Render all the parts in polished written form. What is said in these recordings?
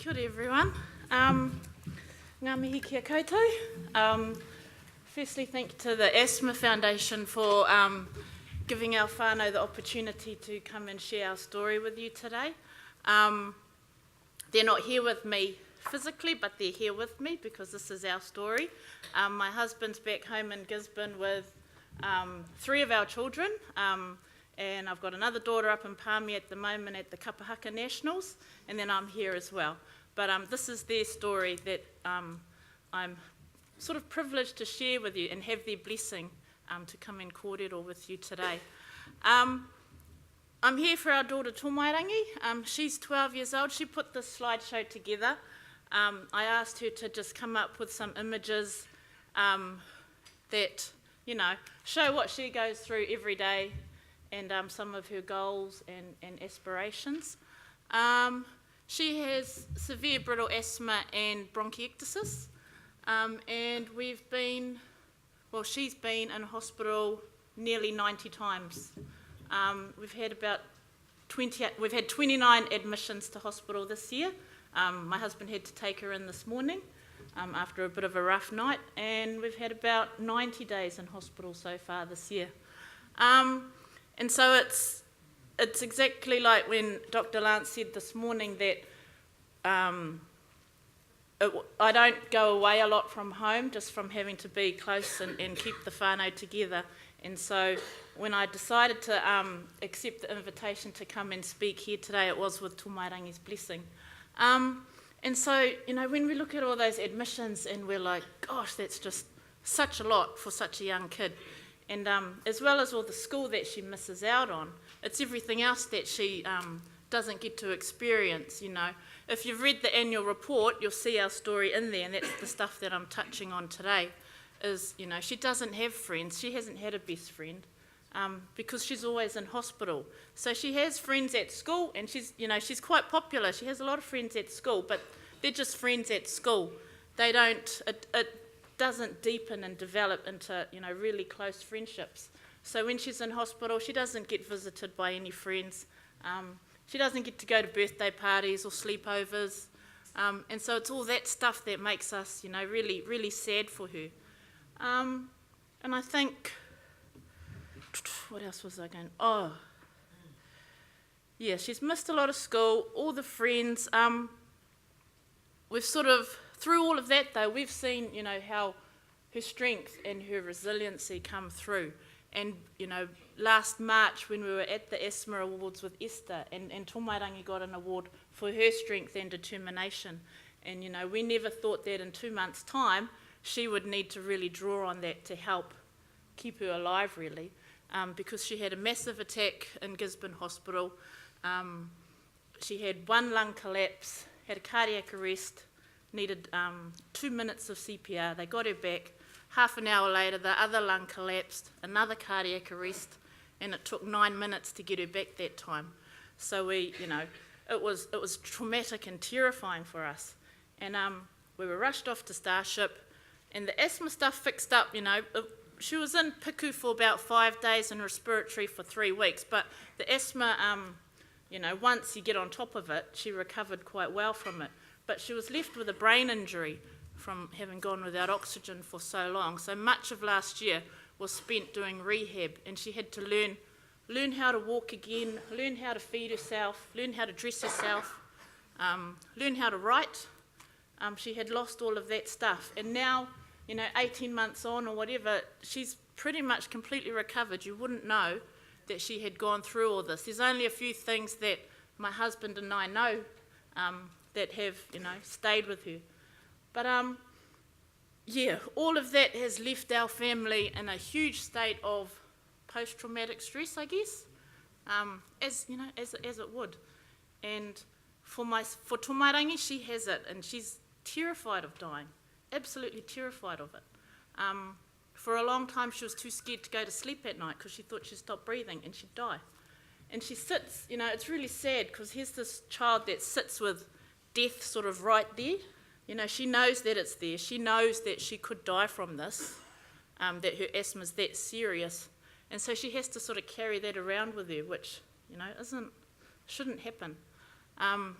Kia ora everyone. Ngā mihi kia koutou. Firstly, thank you to the Asthma Foundation for giving our whānau the opportunity to come and share our story with you today. They're not here with me physically, but they're here with me because this is our story. My husband's back home in Gisborne with 3 of our children, and I've got another daughter up in Palmy at the moment at the Kapahaka Nationals, and then I'm here as well. But this is their story that I'm sort of privileged to share with you and have their blessing to come and kōrero with you today. I'm here for our daughter Tomairangi. She's 12 years old. She put this slideshow together. I asked her to just come up with some images that, you know, show what she goes through every day and some of her goals and aspirations. She has severe brittle asthma and bronchiectasis, and she's been in hospital nearly 90 times. We've had 29 admissions to hospital this year. My husband had to take her in this morning after a bit of a rough night, and we've had about 90 days in hospital so far this year. And so it's exactly like when Dr. Lance said this morning that I don't go away a lot from home, just from having to be close and keep the whānau together. And so when I decided to accept the invitation to come and speak here today, it was with Tomairangi's blessing. And so, you know, when we look at all those admissions and we're like, gosh, that's just such a lot for such a young kid. And as well as all the school that she misses out on, it's everything else that she doesn't get to experience, you know. If you've read the annual report, you'll see our story in there, and that's the stuff that I'm touching on today, is, you know, she doesn't have friends. She hasn't had a best friend because she's always in hospital. So she has friends at school, and she's quite popular. She has a lot of friends at school, but they're just friends at school. They don't, it doesn't deepen and develop into, you know, really close friendships. So when she's in hospital, she doesn't get visited by any friends. She doesn't get to go to birthday parties or sleepovers. And so it's all that stuff that makes us, you know, really, really sad for her. And I think, what else was I going? Oh, yeah, she's missed a lot of school, all the friends. We've sort of, through all of that though, we've seen, you know, how her strength and her resiliency come through. And, you know, last March when we were at the Asthma Awards with Esther, and Tomairangi got an award for her strength and determination. And, you know, we never thought that in 2 months' time she would need to really draw on that to help keep her alive, really, because she had a massive attack in Gisborne Hospital. She had 1 lung collapse, had a cardiac arrest, needed 2 minutes of CPR. They got her back. Half an hour later, the other lung collapsed, another cardiac arrest, and it took 9 minutes to get her back that time. So we, you know, it was traumatic and terrifying for us. And we were rushed off to Starship, and the asthma stuff fixed up, you know. She was in PICU for about 5 days and respiratory for 3 weeks, but the asthma, you know, once you get on top of it, she recovered quite well from it. But she was left with a brain injury from having gone without oxygen for so long. So much of last year was spent doing rehab, and she had to learn how to walk again, learn how to feed herself, learn how to dress herself, learn how to write. She had lost all of that stuff, and now, you know, 18 months on or whatever, she's pretty much completely recovered. You wouldn't know that she had gone through all this. There's only a few things that my husband and I know that have, you know, stayed with her. But yeah, all of that has left our family in a huge state of post-traumatic stress, I guess, as you know, as it would. And for Tomairangi, she has it, and she's terrified of dying, absolutely terrified of it. For a long time, she was too scared to go to sleep at night because she thought she'd stop breathing and she'd die. And she sits, you know, it's really sad because here's this child that sits with death sort of right there. You know, she knows that it's there. She knows that she could die from this, that her asthma's that serious. And so she has to sort of carry that around with her, which, you know, shouldn't happen.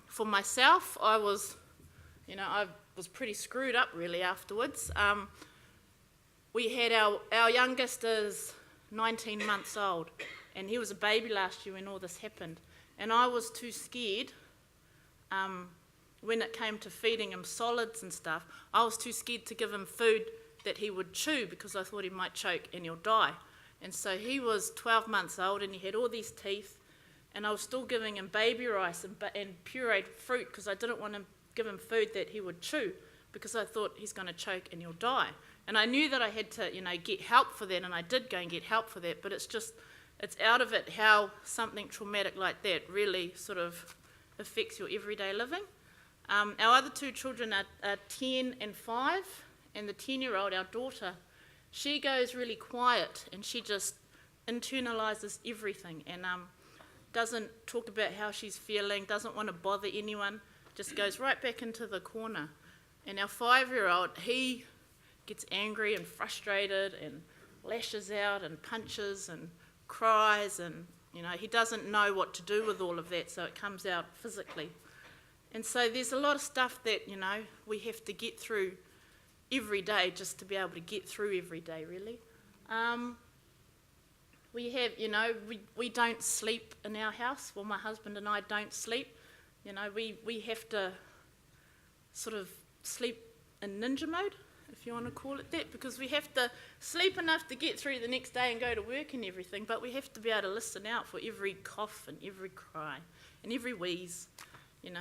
For myself, I was I was pretty screwed up really afterwards. We had our youngest is 19 months old, and he was a baby last year when all this happened. And I was too scared, when it came to feeding him solids and stuff, I was too scared to give him food that he would chew because I thought he might choke and he'll die. And so he was 12 months old and he had all these teeth, and I was still giving him baby rice and pureed fruit because I didn't want to give him food that he would chew because I thought he's going to choke and he'll die. And I knew that I had to, get help for that, and I did go and get help for that, but it's out of it how something traumatic like that really sort of affects your everyday living. Our other two children are 10 and 5, and the 10-year-old, our daughter, she goes really quiet and she just internalises everything and doesn't talk about how she's feeling, doesn't want to bother anyone, just goes right back into the corner. And our 5-year-old, he gets angry and frustrated and lashes out and punches and cries, and he doesn't know what to do with all of that, so it comes out physically. And so there's a lot of stuff that we have to get through every day just to be able to get through every day, really. We have, we don't sleep in our house. Well, my husband and I don't sleep. We have to sort of sleep in ninja mode, if you want to call it that, because we have to sleep enough to get through the next day and go to work and everything, but we have to be able to listen out for every cough and every cry and every wheeze,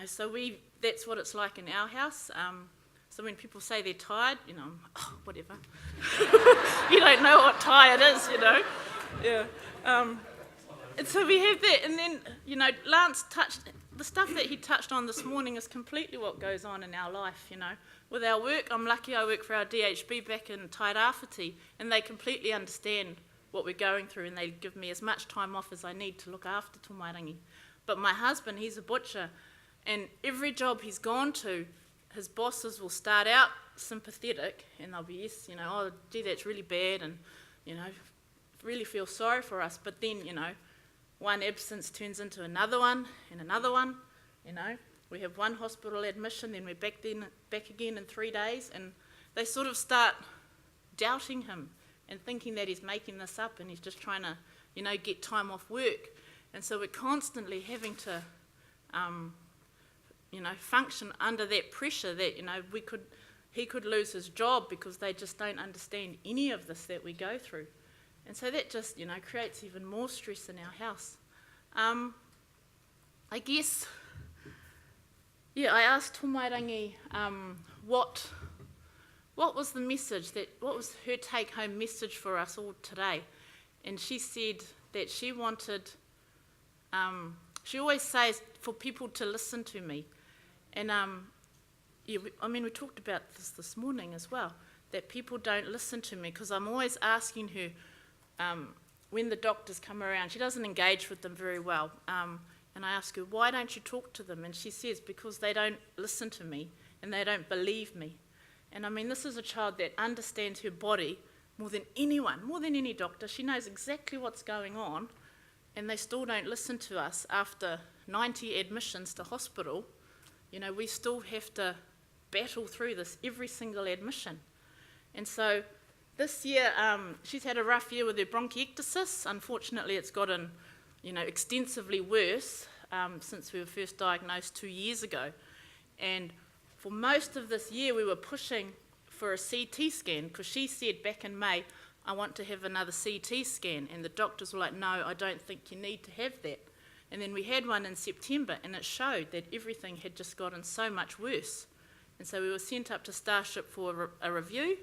so that's what it's like in our house. So when people say they're tired, oh, whatever. You don't know what tired is, Yeah. And so we have that, and then, Lance touched, the stuff that he touched on this morning is completely what goes on in our life, With our work, I'm lucky I work for our DHB back in Tairāwhiti, and they completely understand what we're going through, and they give me as much time off as I need to look after Tomairangi. But my husband, he's a butcher, and every job he's gone to, his bosses will start out sympathetic, and they'll be, yes, oh, gee, that's really bad, and, really feel sorry for us. But then, one absence turns into another one, and another one, We have one hospital admission, then we're back again in 3 days, and they sort of start doubting him and thinking that he's making this up and he's just trying to, get time off work. And so we're constantly having to, function under that pressure that, he could lose his job because they just don't understand any of this that we go through. And so that just, creates even more stress in our house. I guess, I asked Tomairangi what was the message, what was her take-home message for us all today? And she said that she wanted, she always says for people to listen to me. And we talked about this morning as well, that people don't listen to me because I'm always asking her, when the doctors come around, she doesn't engage with them very well. And I ask her, why don't you talk to them? And she says, because they don't listen to me and they don't believe me. And this is a child that understands her body more than anyone, more than any doctor. She knows exactly what's going on, and they still don't listen to us after 90 admissions to hospital. We still have to battle through this every single admission. And so this year, she's had a rough year with her bronchiectasis. Unfortunately, it's gotten, extensively worse since we were first diagnosed 2 years ago. And for most of this year, we were pushing for a CT scan because she said back in May, I want to have another CT scan. And the doctors were like, no, I don't think you need to have that. And then we had one in September, and it showed that everything had just gotten so much worse. And so we were sent up to Starship for a review.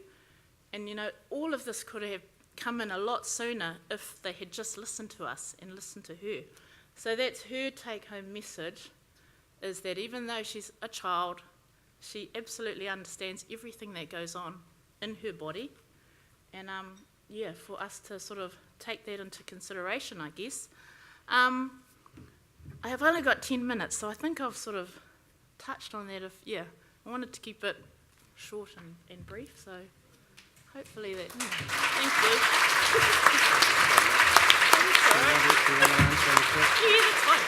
And, all of this could have come in a lot sooner if they had just listened to us and listened to her. So that's her take-home message, is that even though she's a child, she absolutely understands everything that goes on in her body. And, for us to sort of take that into consideration, I guess. I have only got 10 minutes, so I think I've sort of touched on that. I wanted to keep it short and brief, so hopefully that. Thank you. Yeah, that's fine.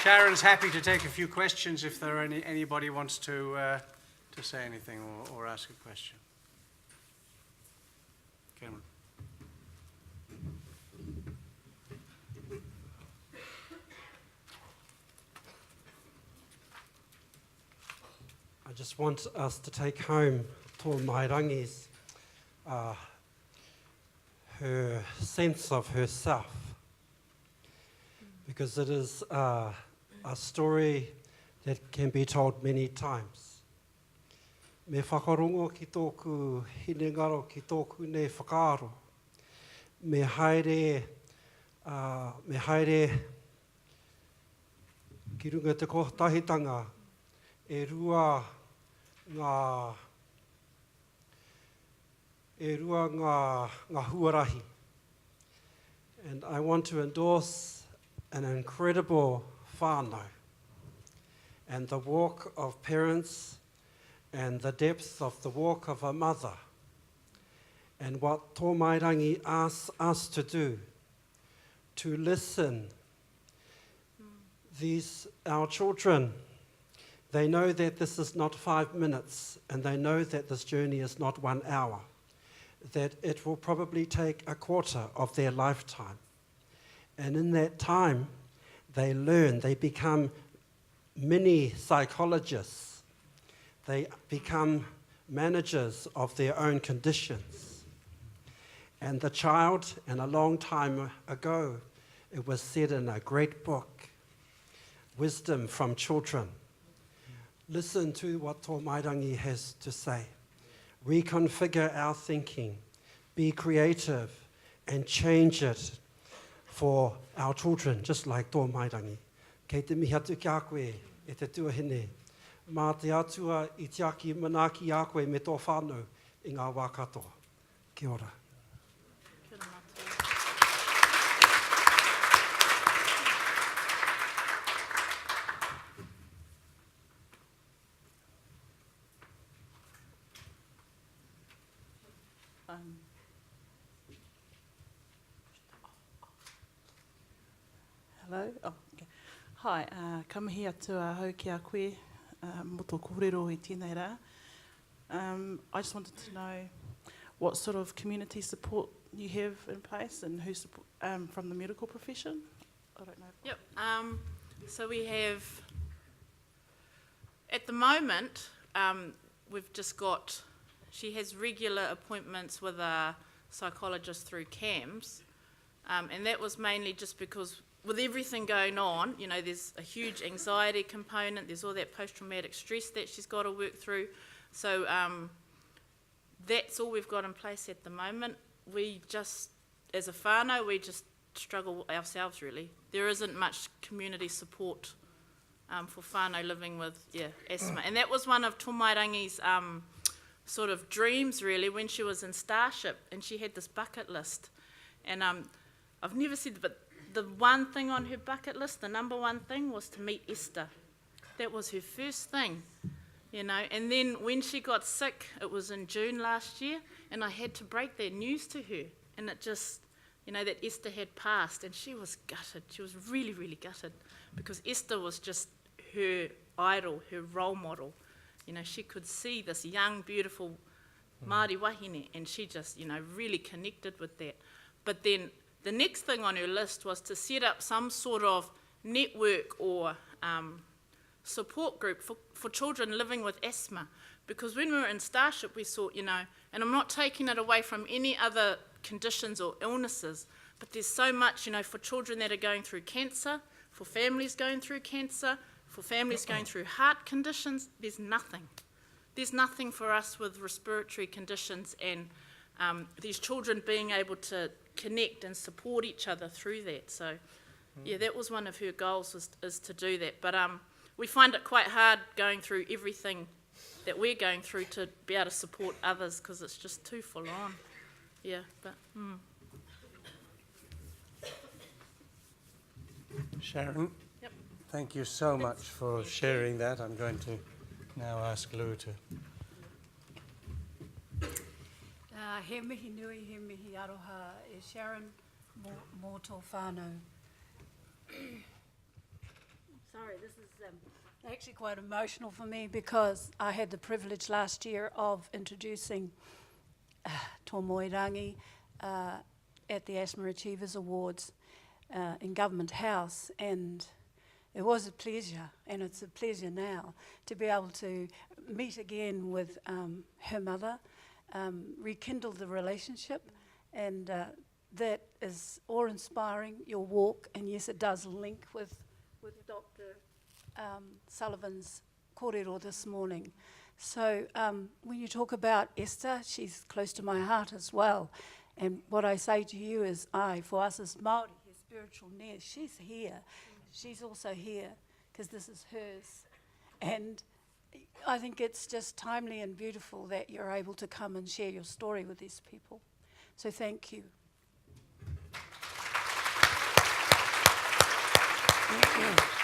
Sharon's happy to take a few questions if there are anybody wants to say anything or ask a question. Cameron. I just want us to take home Tomairangi's her sense of herself, because it is a story that can be told many times. Me whakarongo ki tōku hinengaro ki tōku nei whakaaro. Me haere ki runga te kohotahitanga e rua ngā huarahi. And I want to endorse an incredible whānau and the walk of parents and the depth of the walk of a mother, and what Tomairangi asks us to do, to listen. Our children, they know that this is not 5 minutes, and they know that this journey is not 1 hour, that it will probably take a quarter of their lifetime. And in that time, they learn, they become mini psychologists. They become managers of their own conditions. And the child, and a long time ago, it was said in a great book, Wisdom from Children. Listen to what Tomairangi has to say. Reconfigure our thinking, be creative, and change it for our children, just like Tomairangi. Kei te mihi atu ki a koe e te tuahine. Mā te atua I te aki manaki a koe me tō whānau I ngā wā katoa. Kia ora. Kia ora mātou. Hello. Oh, okay. Hi, ka mihi atua hau ki a koe, mo tō kōrero I tēnei rā. I just wanted to know what sort of community support you have in place and who support, from the medical profession. I don't know. Yep. So we have, at the moment, we've just got, she has regular appointments with a psychologist through CAMS, and that was mainly just because with everything going on, you know, there's a huge anxiety component, there's all that post-traumatic stress that she's got to work through. So that's all we've got in place at the moment. We just, as a whānau, we just struggle ourselves really. There isn't much community support for whānau living with asthma. And that was one of Tomairangi's sort of dreams really when she was in Starship, and she had this bucket list. And I've never said, but the one thing on her bucket list, the number one thing, was to meet Esther. That was her first thing, you know. And then when she got sick, it was in June last year, and I had to break that news to her. And it just, you know, that Esther had passed, and she was gutted. She was really, really gutted, because Esther was just her idol, her role model. You know, she could see this young, beautiful Māori wahine, and she just, you know, really connected with that. But then the next thing on her list was to set up some sort of network or support group for children living with asthma. Because when we were in Starship, we saw, you know, and I'm not taking it away from any other conditions or illnesses, but there's so much, you know, for children that are going through cancer, for families going through cancer, for families going through heart conditions, there's nothing. There's nothing for us with respiratory conditions, and these children being able to connect and support each other through that. So, yeah, that was one of her goals, is to do that. But we find it quite hard going through everything that we're going through to be able to support others, because it's just too full on. Yeah, but... Sharon, Yep. thank you so much for sharing that. I'm going to now ask Lou to... He mihi nui, he mihi aroha e Sharon mō tō whānau. sorry, this is actually quite emotional for me because I had the privilege last year of introducing Tomairangi at the Asthma Achievers Awards in Government House, and it was a pleasure, and it's a pleasure now to be able to meet again with her mother, rekindle the relationship, and that is awe-inspiring, your walk, and yes, it does link with Dr. Sullivan's kōrero this morning. So when you talk about Esther, she's close to my heart as well. And what I say to you is, for us as Māori, her spiritual nurse, she's here. She's also here because this is hers. And I think it's just timely and beautiful that you're able to come and share your story with these people. So thank you. Thank you.